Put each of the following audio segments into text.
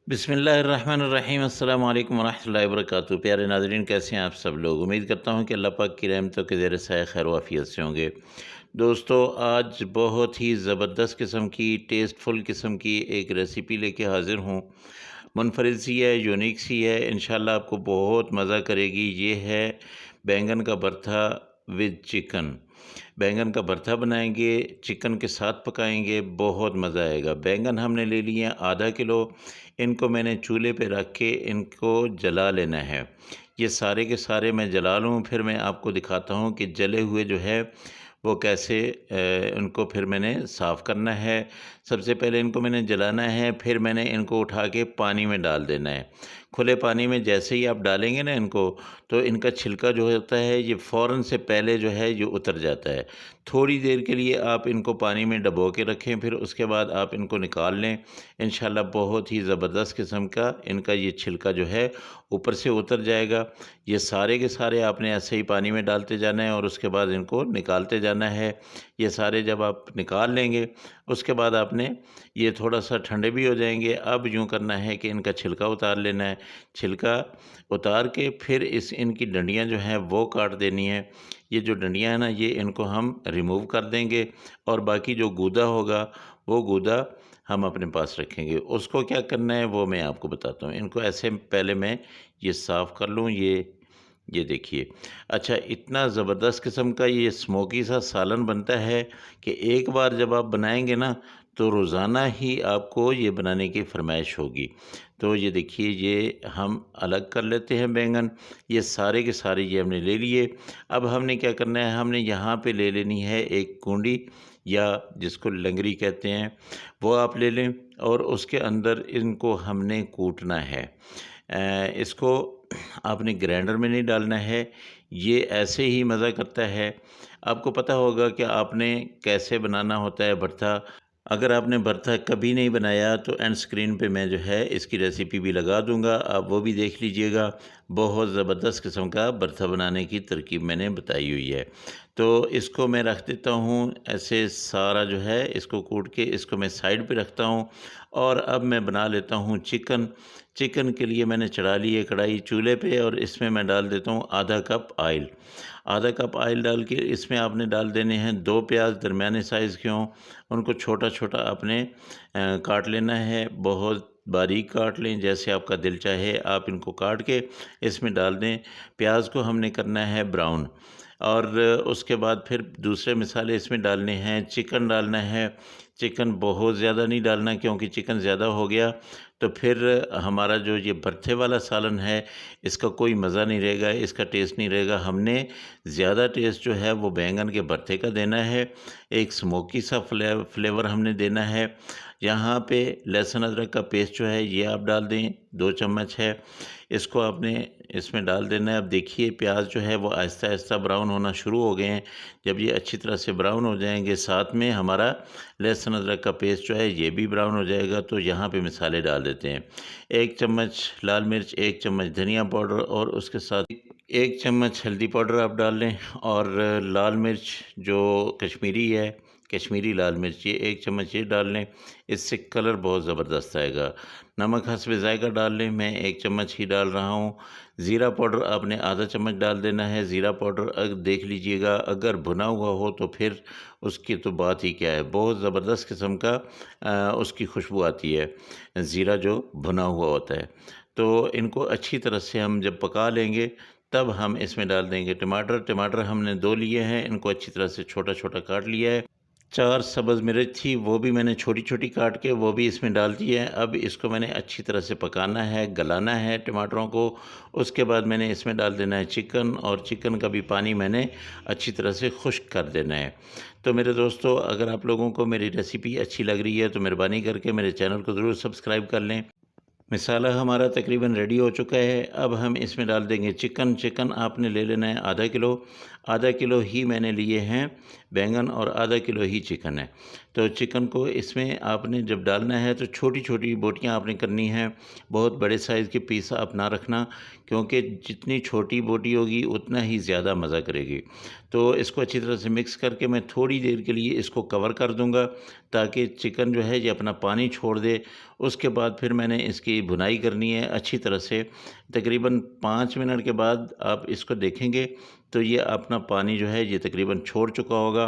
बिस्मिल्लाहिर्रहमानिर्रहीम अस्सलाम वालेकुम वरहमतुल्लाहि वबरकातुहू। प्यारे नाज़रीन, कैसे हैं आप सब लोग। उम्मीद करता हूँ कि अल्लाह पाक की रहमतों के ज़ेर साया खैर वाफ़ियत से होंगे। दोस्तों, आज बहुत ही ज़बरदस्त किस्म की, टेस्टफुल किस्म की एक रेसिपी लेके हाज़िर हूँ। मुनफरिद सी है, यूनिक सी है, इंशाल्लाह आपको बहुत मज़ा करेगी। ये है बैंगन का भरता विद चिकन। बैंगन का भरता बनाएंगे, चिकन के साथ पकाएंगे, बहुत मज़ा आएगा। बैंगन हमने ले लिए हैं आधा किलो। इनको मैंने चूल्हे पे रख के इनको जला लेना है। ये सारे के सारे मैं जला लूँ, फिर मैं आपको दिखाता हूँ कि जले हुए जो है वो कैसे उनको फिर मैंने साफ़ करना है। सबसे पहले इनको मैंने जलाना है, फिर मैंने इनको उठा के पानी में डाल देना है। खुले पानी में जैसे ही आप डालेंगे ना इनको, तो इनका छिलका जो होता है ये फ़ौरन से पहले जो है ये उतर जाता है। थोड़ी देर के लिए आप इनको पानी में डुबो के रखें, फिर उसके बाद आप इनको निकाल लें। इंशाल्लाह बहुत ही ज़बरदस्त किस्म का इनका ये छिलका जो है ऊपर से उतर जाएगा। ये सारे के सारे आपने ऐसे ही पानी में डालते जाना है और उसके बाद इनको निकालते जाना है। ये सारे जब आप निकाल लेंगे, उसके बाद आपने ये थोड़ा-सा ठंडे भी हो जाएँगे। अब यूँ करना है कि इनका छिलका उतार लेना है। छिलका उतार के फिर इनकी डंडियाँ जो हैं वो काट देनी है। ये जो डंडियाँ हैं ना, ये इनको हम रिमूव कर देंगे और बाकी जो गूदा होगा, वो गूदा हम अपने पास रखेंगे। उसको क्या करना है वो मैं आपको बताता हूँ। इनको ऐसे पहले मैं ये साफ़ कर लूँ। ये देखिए। अच्छा, इतना ज़बरदस्त किस्म का ये स्मोकी सा सालन बनता है कि एक बार जब आप बनाएँगे ना, तो रोज़ाना ही आपको ये बनाने की फ़रमाइश होगी। तो ये देखिए, ये हम अलग कर लेते हैं बैंगन। ये सारे के सारे ये हमने ले लिए। अब हमने क्या करना है, हमने यहाँ पे ले लेनी है एक कूंडी, या जिसको लंगरी कहते हैं, वो आप ले लें और उसके अंदर इनको हमने कूटना है। इसको आपने ग्राइंडर में नहीं डालना है, ये ऐसे ही मज़ा करता है। आपको पता होगा कि आपने कैसे बनाना होता है भरता। अगर आपने भरता कभी नहीं बनाया तो एंड स्क्रीन पे मैं जो है इसकी रेसिपी भी लगा दूँगा, आप वो भी देख लीजिएगा। बहुत ज़बरदस्त किस्म का भरता बनाने की तरकीब मैंने बताई हुई है। तो इसको मैं रख देता हूँ ऐसे, सारा जो है इसको कूट के इसको मैं साइड पे रखता हूँ। और अब मैं बना लेता हूँ चिकन। चिकन के लिए मैंने चढ़ा ली है कढ़ाई चूल्हे पे और इसमें मैं डाल देता हूँ आधा कप ऑयल। आधा कप ऑयल डाल के इसमें आपने डाल देने हैं 2 प्याज़ दरमियाने साइज़ के हों। उनको छोटा-छोटा आपने काट लेना है, बहुत बारीक काट लें, जैसे आपका दिल चाहे आप इनको काट के इसमें डाल दें। प्याज को हमने करना है ब्राउन, और उसके बाद फिर दूसरे मसाले इसमें डालने हैं। चिकन डालना है। चिकन बहुत ज़्यादा नहीं डालना, क्योंकि चिकन ज़्यादा हो गया तो फिर हमारा जो ये भरते वाला सालन है, इसका कोई मज़ा नहीं रहेगा, इसका टेस्ट नहीं रहेगा। हमने ज़्यादा टेस्ट जो है वो बैंगन के भरते का देना है। एक स्मोकी सा फ्लेवर हमने देना है। यहाँ पे लहसुन अदरक का पेस्ट जो है ये आप डाल दें, 2 चम्मच है। इसको आपने इसमें डाल देना है। अब देखिए, प्याज जो है वो आहिस्ता-आहिस्ता ब्राउन होना शुरू हो गए हैं। जब ये अच्छी तरह से ब्राउन हो जाएँगे, साथ में हमारा लहसुन अदरक का पेस्ट जो है ये भी ब्राउन हो जाएगा, तो यहाँ पे मसाले डाल देते हैं। 1 चम्मच लाल मिर्च, 1 चम्मच धनिया पाउडर और उसके साथ 1 चम्मच हल्दी पाउडर आप डाल लें, और लाल मिर्च जो कश्मीरी है, कश्मीरी लाल मिर्च, ये 1 चम्मच ये डाल लें। इससे कलर बहुत ज़बरदस्त आएगा। नमक हस्बे ज़ायक़ा डाल लें, मैं 1 चम्मच ही डाल रहा हूँ। ज़ीरा पाउडर आपने आधा चम्मच डाल देना है। ज़ीरा पाउडर देख लीजिएगा, अगर भुना हुआ हो तो फिर उसकी तो बात ही क्या है, बहुत ज़बरदस्त किस्म का उसकी खुशबू आती है, ज़ीरा जो भुना हुआ होता है। तो इनको अच्छी तरह से हम जब पका लेंगे, तब हम इसमें डाल देंगे टमाटर। टमाटर हमने 2 लिए हैं, इनको अच्छी तरह से छोटा-छोटा काट लिया है। 4 सब्ज़ मिर्च थी, वो भी मैंने छोटी-छोटी काट के वो भी इसमें डाल दी है। अब इसको मैंने अच्छी तरह से पकाना है, गलाना है टमाटरों को। उसके बाद मैंने इसमें डाल देना है चिकन, और चिकन का भी पानी मैंने अच्छी तरह से खुश्क कर देना है। तो मेरे दोस्तों, अगर आप लोगों को मेरी रेसिपी अच्छी लग रही है तो मेहरबानी करके मेरे चैनल को ज़रूर सब्सक्राइब कर लें। मसाला हमारा तकरीबन रेडी हो चुका है। अब हम इसमें डाल देंगे चिकन। चिकन आपने ले लेना है आधा किलो। आधा किलो ही मैंने लिए हैं बैंगन और आधा किलो ही चिकन है। तो चिकन को इसमें आपने जब डालना है तो छोटी-छोटी बोटियाँ आपने करनी हैं, बहुत बड़े साइज़ के पीस आप ना रखना, क्योंकि जितनी छोटी बोटी होगी उतना ही ज़्यादा मज़ा करेगी। तो इसको अच्छी तरह से मिक्स करके मैं थोड़ी देर के लिए इसको कवर कर दूँगा, ताकि चिकन जो है ये अपना पानी छोड़ दे। उसके बाद फिर मैंने इसकी भुनाई करनी है अच्छी तरह से। तकरीबन 5 मिनट के बाद आप इसको देखेंगे तो ये अपना पानी जो है ये तकरीबन छोड़ चुका होगा।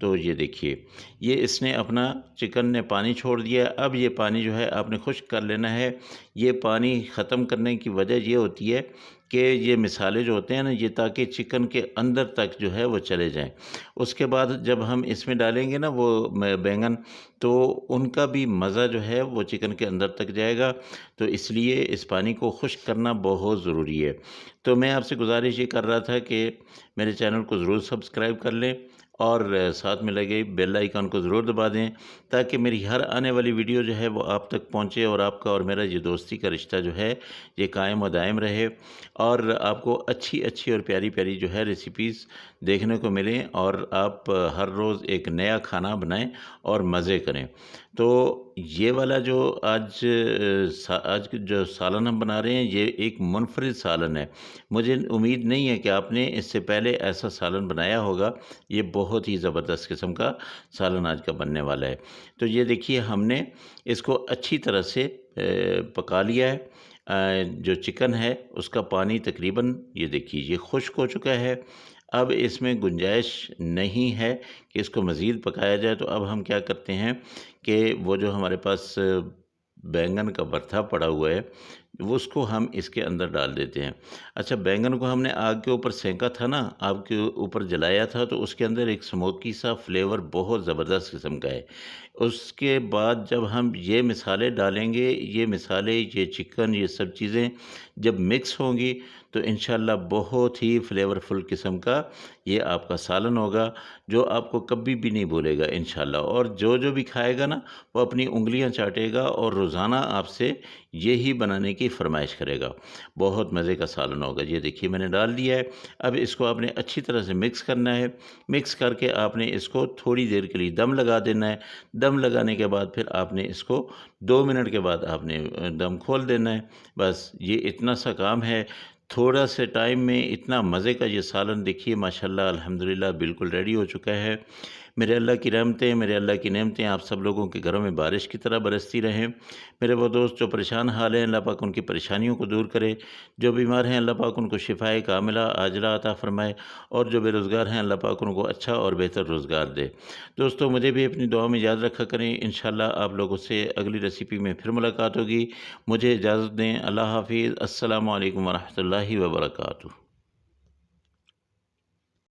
तो ये देखिए, ये इसने अपना चिकन ने पानी छोड़ दिया। अब ये पानी जो है आपने खुश्क कर लेना है। ये पानी ख़त्म करने की वजह ये होती है कि ये मिसाले जो होते हैं ना, ये ताकि चिकन के अंदर तक जो है वो चले जाएँ। उसके बाद जब हम इसमें डालेंगे ना वो बैंगन, तो उनका भी मज़ा जो है वो चिकन के अंदर तक जाएगा। तो इसलिए इस पानी को खुश्क करना बहुत ज़रूरी है। तो मैं आपसे गुज़ारिश ये कर रहा था कि मेरे चैनल को ज़रूर सब्सक्राइब कर लें और साथ में लगे बेल आइकन को ज़रूर दबा दें, ताकि मेरी हर आने वाली वीडियो जो है वो आप तक पहुंचे और आपका और मेरा ये दोस्ती का रिश्ता जो है ये कायम व दायम रहे, और आपको अच्छी अच्छी और प्यारी प्यारी जो है रेसिपीज़ देखने को मिलें, और आप हर रोज़ एक नया खाना बनाएं और मज़े करें। तो ये वाला जो आज जो सालन हम बना रहे हैं, ये एक मुनफरिद सालन है। मुझे उम्मीद नहीं है कि आपने इससे पहले ऐसा सालन बनाया होगा। ये बहुत ही ज़बरदस्त किस्म का सालन आज का बनने वाला है। तो ये देखिए, हमने इसको अच्छी तरह से पका लिया है। जो चिकन है उसका पानी तकरीबन ये देखिए ये खुश्क हो चुका है। अब इसमें गुंजाइश नहीं है कि इसको मज़ीद पकाया जाए। तो अब हम क्या करते हैं कि वो जो हमारे पास बैंगन का भरता पड़ा हुआ है, वो उसको हम इसके अंदर डाल देते हैं। अच्छा, बैंगन को हमने आग के ऊपर सेंका था ना, आग के ऊपर जलाया था, तो उसके अंदर एक स्मोकी सा फ्लेवर बहुत ज़बरदस्त किस्म का है। उसके बाद जब हम ये मिसाले डालेंगे, ये मिसाले, ये चिकन, ये सब चीज़ें जब मिक्स होंगी, तो इंशाल्लाह बहुत ही फ्लेवरफुल किस्म का ये आपका सालन होगा, जो आपको कभी भी नहीं भूलेगा इंशाल्लाह। और जो जो भी खाएगा ना, वो अपनी उँगलियां चाटेगा और रोज़ाना आपसे यही बनाने की फरमाइश करेगा। बहुत मज़े का सालन होगा। ये देखिए मैंने डाल दिया है। अब इसको आपने अच्छी तरह से मिक्स करना है। मिक्स करके आपने इसको थोड़ी देर के लिए दम लगा देना है। दम लगाने के बाद फिर आपने इसको 2 मिनट के बाद आपने दम खोल देना है। बस ये इतना सा काम है। थोड़ा से टाइम में इतना मज़े का ये सालन देखिए माशाल्लाह अल्हम्दुलिल्लाह बिल्कुल रेडी हो चुका है। मेरे अल्लाह की रहमतें, मेरे अल्लाह की नेमतें आप सब लोगों के घरों में बारिश की तरह बरसती रहें। मेरे वो दोस्त जो परेशान हाल हैं, अल्लाह पाक उनकी परेशानियों को दूर करे। जो बीमार हैं, अल्लाह पाक उनको शिफ़ाए कामिला आजिला अता फ़रमाए, और जो बेरोज़गार हैं, अल्लाह पाक उनको अच्छा और बेहतर रोज़गार दे। दोस्तों, मुझे भी अपनी दुआ में याद रखा करें। इंशाअल्लाह आप लोगों से अगली रेसिपी में फिर मुलाकात होगी। मुझे इजाज़त दें। अल्लाह हाफ़िज़। अस्सलामु अलैकुम व रहमतुल्लाहि व बरकातुहू।